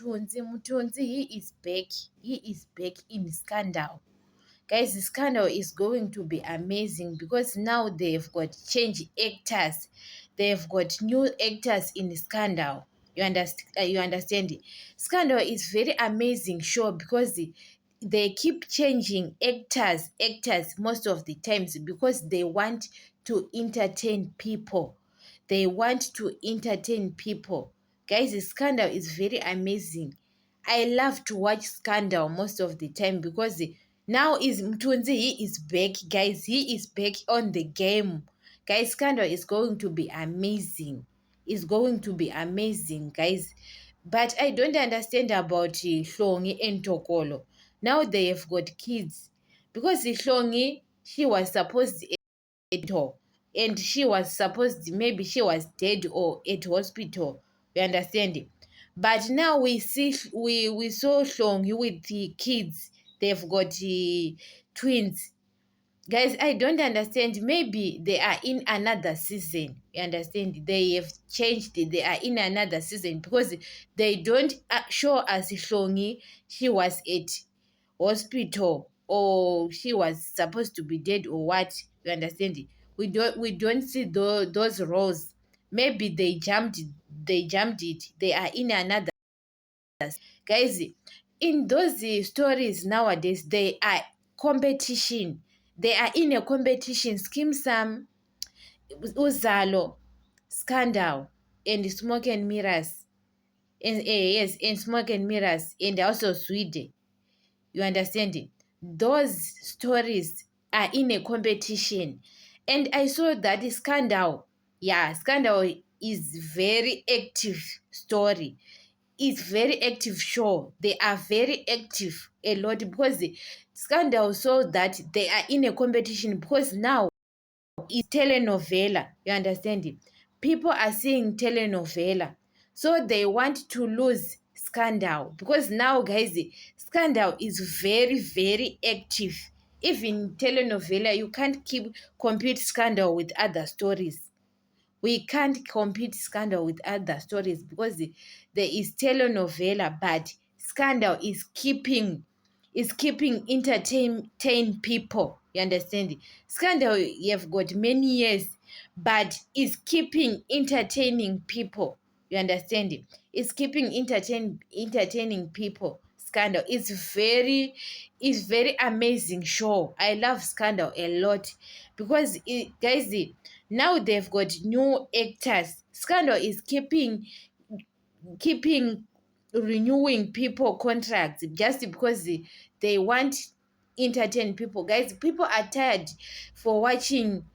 Mutunzi, he is back. He is back in Scandal. Guys, the Scandal is going to be amazing because now they've got change actors. They've got new actors in Scandal. You understand it? Scandal is very amazing show because they keep changing actors most of the times because they want to entertain people. They want to entertain people. Guys, the Scandal is very amazing. I love to watch Scandal most of the time because now is Mtunzi, he is back, guys. He is back on the game. Guys, Scandal is going to be amazing. It's going to be amazing, guys. But I don't understand about Hlongi and Tokolo. Now they have got kids. Because Hlongi, she was supposed at all. And she was supposed, maybe she was dead or at hospital. You understand? But now we saw Hlongi with the kids. They've got twins. Guys, I don't understand. Maybe they are in another season. You understand? They have changed it. They are in another season because they don't show us Hlongi. She was at hospital or she was supposed to be dead or what. You understand? We don't see those roles. Maybe they jumped it. They are in another. Guys, in those stories nowadays, they are competition. They are in a competition. Skim Sam, Uzalo, Scandal, and Smoke and Mirrors. And yes, and Smoke and Mirrors, and also Sweden. You understand it? Those stories are in a competition. And I saw that Scandal, yeah, Scandal is very active story. It's very active show. They are very active a lot because the Scandal saw that they are in a competition because now it's telenovela. You understand it? People are seeing telenovela. So they want to lose Scandal because now, guys, Scandal is very, very active. Even telenovela, you can't keep compete Scandal with other stories. We can't compete Scandal with other stories because there is telenovela, but Scandal is keeping entertain people. You understand? Scandal, you've got many years, but is keeping entertaining people. You understand? It's keeping entertaining people. Scandal is very amazing show. I love Scandal a lot because guys, now they've got new actors. Scandal is keeping renewing people contracts just because they want entertain people. Guys, people are tired for watching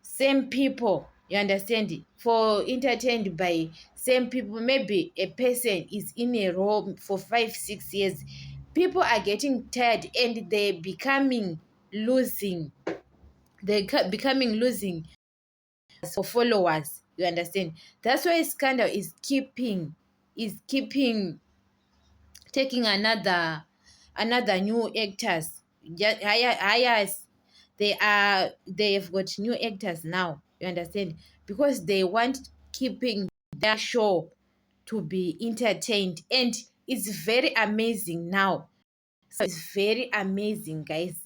same people. You understand it? For entertained by same people. Maybe a person is in a role for 5 6 years. People are getting tired and becoming losing for followers. You understand? That's why Scandal is keeping taking another new actors. Just hires. They've got new actors now. You understand? Because they want keeping their show to be entertained, and it's very amazing now. So it's very amazing, guys.